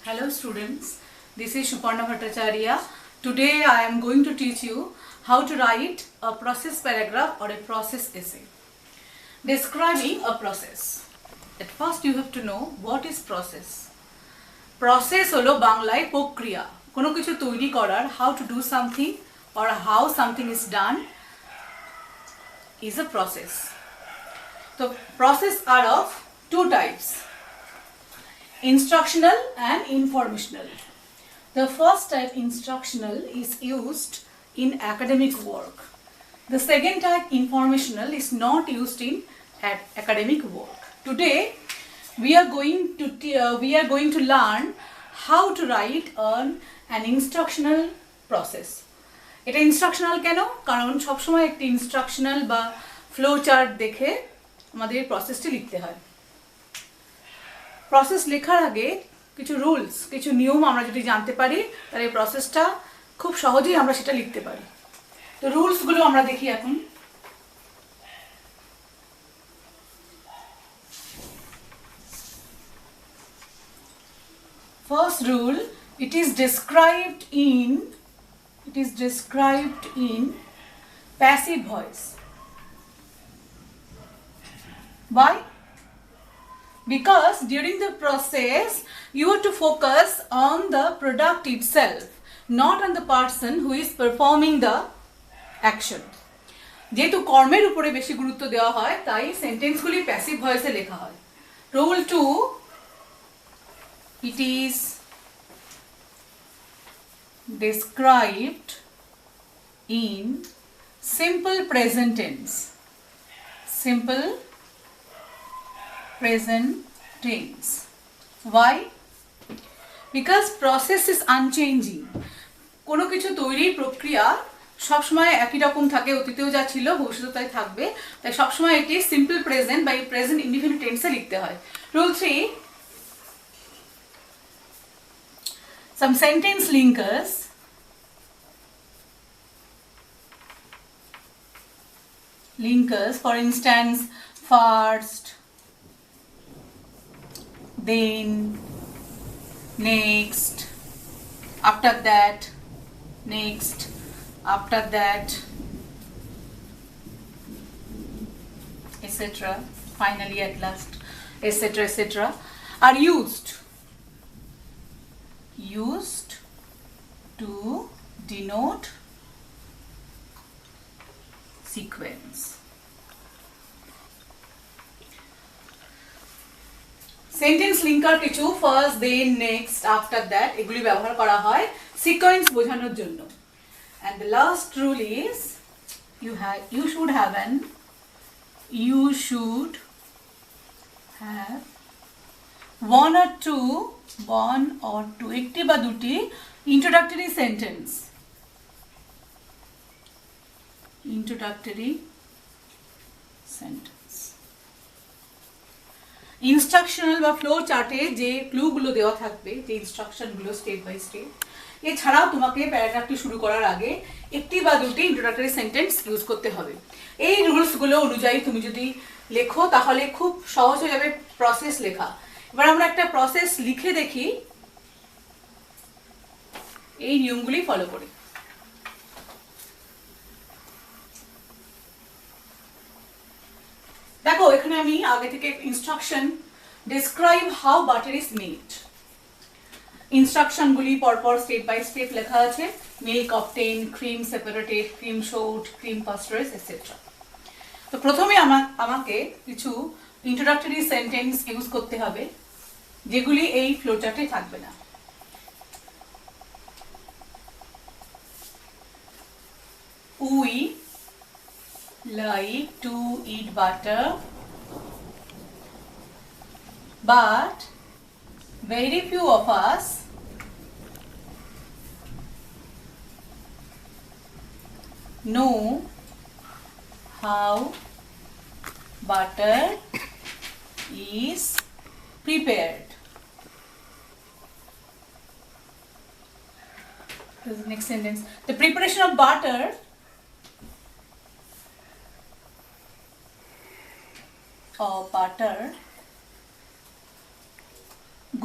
Hello students, this is Shuparna Bhattacharya. Today I am going to teach you how to write a process paragraph or a process essay. Describing a process. At first you have to know what is process. Process holo বাংলায় প্রক্রিয়া, কোনো কিছু তৈরি করার, how to do something or how something is done is a process. So process are of two types. Instructional and informational. The first type, instructional, is used in academic work. The second type, informational, is not used in academic work. Today we are going to learn how to write an instructional process. এটা instructional কেন? কারণ সবসময় একটা instructional বা flow chart দেখে আমাদের প্রসেসটি লিখতে হয়। প্রসেস লেখার আগে কিছু রুলস, কিছু নিয়ম আমরা যদি জানতে পারি তাহলে এই প্রসেসটা খুব সহজেই আমরা সেটা লিখতে পারি। তো রুলসগুলো আমরা দেখি এখন। First rule, it is described in passive voice. Why? Because during the process you have to focus on the product itself, not on the person who is performing the action. যেহেতু কর্মের উপরে বেশি গুরুত্ব দেওয়া হয় তাই সেন্টেন্সগুলি প্যাসিভ ভয়েসে লেখা হয়। Rule 2, it is described in simple present tense. Simple present tense. Why? Because process is unchanging. কোনো কিছু তৈরির প্রক্রিয়া সবসময় একই রকম থাকে, অতীতেও যা ছিল ভবিষ্যতেও তাই থাকবে, তাই সবসময় এটি সিম্পল প্রেজেন্ট বা প্রেজেন্ট ইনডিফিনিট টেন্সে লিখতে হয়। Rule 3, some sentence linkers, for instance, first, then, next, after that, next, after that, etc., finally, at last, etc., etc., are used to denote sequence. Sentence linker কিছু first, then, next, after that এগুলি ব্যবহার করা হয় sequence বোঝানোর জন্য। And the last rule is you should have one or two একটি বা দুটি ইন্ট্রোডাক্টরি সেন্টেন্স। ইনস্ট্রাকশনাল বা ফ্লো চার্টে যে ক্লুগুলো দেওয়া থাকবে, যে ইনস্ট্রাকশনগুলো স্টেপ বাই স্টেপ, এছাড়াও তোমাকে প্যারাগ্রাফটি শুরু করার আগে একটি বা দুটি ইন্ট্রোডাক্টরি সেন্টেন্স ইউজ করতে হবে। এই রুলসগুলো অনুযায়ী তুমি যদি লেখো তাহলে খুব সহজ হয়ে যাবে প্রসেস লেখা। এবার আমরা একটা প্রসেস লিখে দেখি এই নিয়মগুলি ফলো করে। দেখো এখানে আমি আগে থেকে instruction, describe how butter is made, ইনস্ট্রাকশনগুলি পরপর স্টেপ বাই স্টেপ লেখা আছে। Milk obtain, cream separated, cream soured, cream pasteurized, et cetera. তো প্রথমে আমাকে কিছু ইন্ট্রোডাক্টরি সেন্টেন্স ইউজ করতে হবে যেগুলি এই ফ্লোচার্টে থাকবে না। We like to eat butter, but very few of us know how butter is prepared. This is the next sentence. The preparation of butter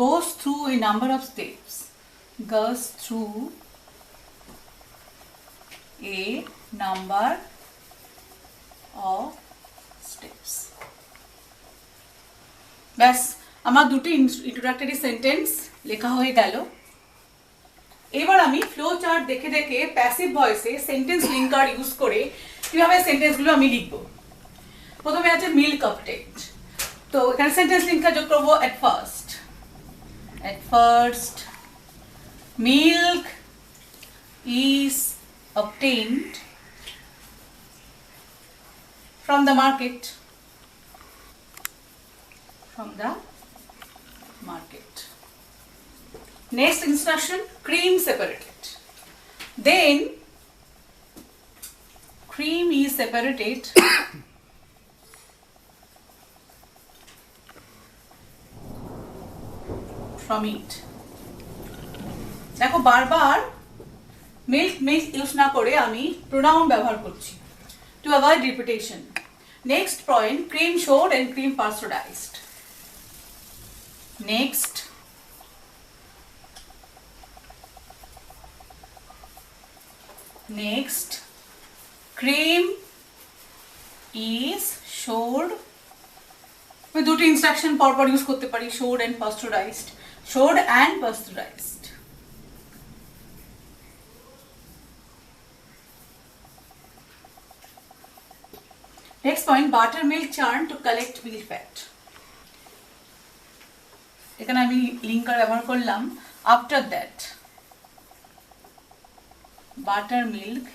goes through a number of steps, goes through a number of steps. ব্যাস আমার দুটি introductory sentence লেখা হয়ে গেল। এবার আমি flow chart দেখে দেখে প্যাসিভ ভয়েসে সেন্টেন্স লিঙ্কার ইউজ করে কিভাবে সেন্টেন্সগুলো আমি লিখব। প্রথমে আছে মিল্ক অবটেইনড, তো এখানে সেন্টেন্স লিঙ্কার যোগ করবো at first milk is obtained from the market. Next instruction, cream separated. Then cream is separated from it. দেখো বারবার মিল্ক ইউজ না করে আমি প্রোনাউন ব্যবহার করছি to avoid repetition. Next point, cream showed and cream pasteurized. Next, cream is showed. we দুটো instruction পরপর use করতে পারি, showed and pasteurized. Next point, buttermilk churned to collect milk fat. এখানে আমি লিঙ্কার ব্যবহার করলাম after that buttermilk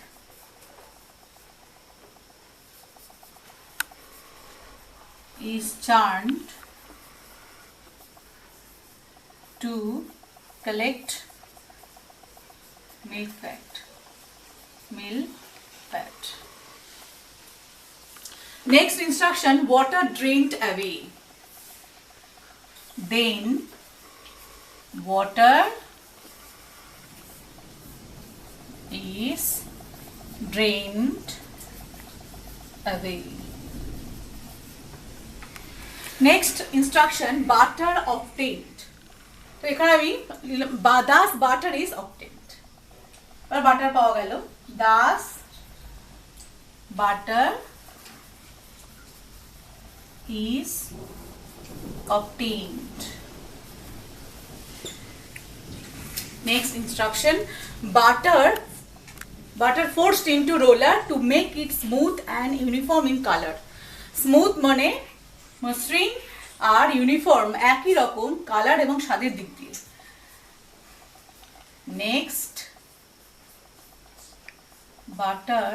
is churned to collect milk fat. Next instruction, water drained away. Then water is drained away. Next instruction, butter obtained. তো এখানে আমি thus butter is obtained. এবার butter পাওয়া গেল, thus butter is obtained. Next instruction, butter forced into roller to make it smooth and uniform in color. Smooth মানে মসৃণ আর uniform একই রকম কালার এবং স্বাদের দিক দিয়ে। Next, butter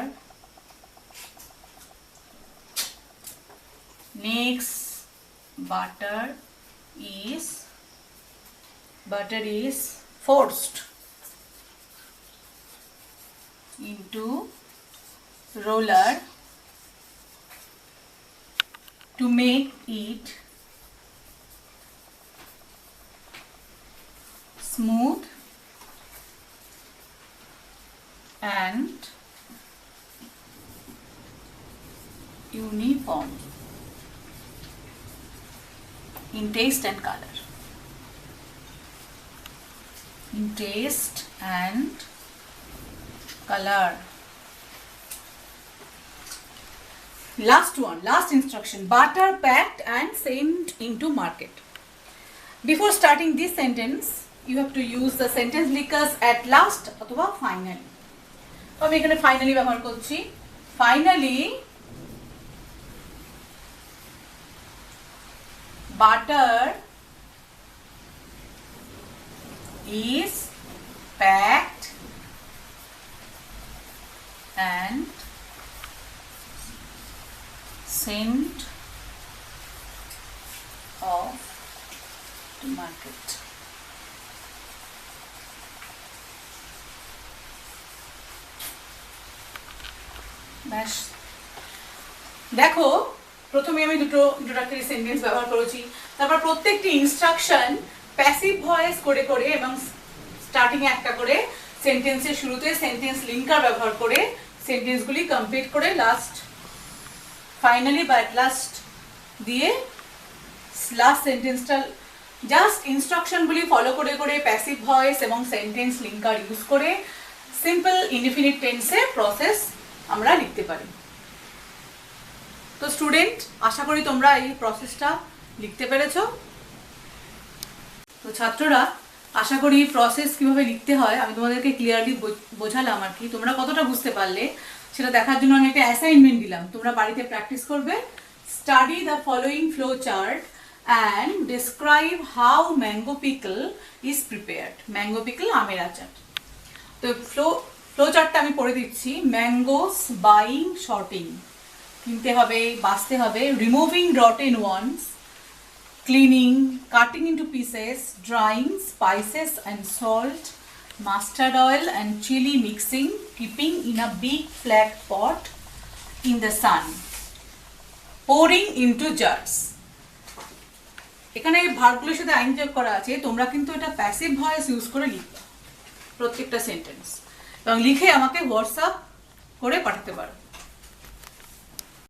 is forced into roller to make it smooth and uniform in taste and color. Last instruction, butter packed and sent into market. Before starting this sentence, you have to use the sentence linkers at last অথবা finally. আমি এখানে finally ব্যবহার করছি। Finally, butter is packed and sent off to market. ব্যাস দেখো, প্রথমে আমি দুটো ইন্ট্রোডাক্টরি সেন্টেন্স ব্যবহার করেছি, তারপর প্রত্যেকটি ইনস্ট্রাকশন প্যাসিভ ভয়েস করে করে এবং স্টার্টিং এ একটা করে সেন্টেন্সের শুরুতে সেন্টেন্স লিঙ্কার ব্যবহার করে সেন্টেন্সগুলি কমপ্লিট করে লাস্ট ফাইনালি বা অ্যাট লাস্ট দিয়ে লাস্ট সেন্টেন্সটা জাস্ট ইনস্ট্রাকশনগুলি ফলো করে করে প্যাসিভ ভয়েস এবং সেন্টেন্স লিঙ্কার ইউজ করে সিম্পল ইনডিফিনিট টেন্সে প্রসেস আমরা লিখতে পারি। তো স্টুডেন্ট, আশা করি তোমরা এই প্রসেসটা লিখতে পেরেছো। তো ছাত্ররা, আশা করি প্রসেস কিভাবে লিখতে হয় আমি তোমাদেরকে ক্লিয়ারলি বোঝালাম আর কি। তোমরা কতটা বুঝতে পারলে সেটা দেখার জন্য আমি একটা অ্যাসাইনমেন্ট দিলাম, তোমরা বাড়িতে প্র্যাকটিস করবে। Study the following flow chart and describe how mango pickle is prepared. Mango pickle আমের আচার। তো ফ্লো চার্টটা আমি পড়ে দিচ্ছি। ম্যাঙ্গোস, বাইং, শর্টিং, কিনতে হবে, বাছতে হবে, removing rotten ones, cleaning, cutting into pieces, drying, spices and salt, mustard oil and chili mixing, keeping in a big flat pot in the sun, pouring into jars. এখানে ভার্বগুলোর সাথে আইন যোগ করা আছে, তোমরা কিন্তু এটা প্যাসিভ ভয়েস ইউজ করে লিখবে প্রত্যেকটা সেন্টেন্স, এবং লিখে আমাকে হোয়াটসঅ্যাপ করে পাঠাতে পারো।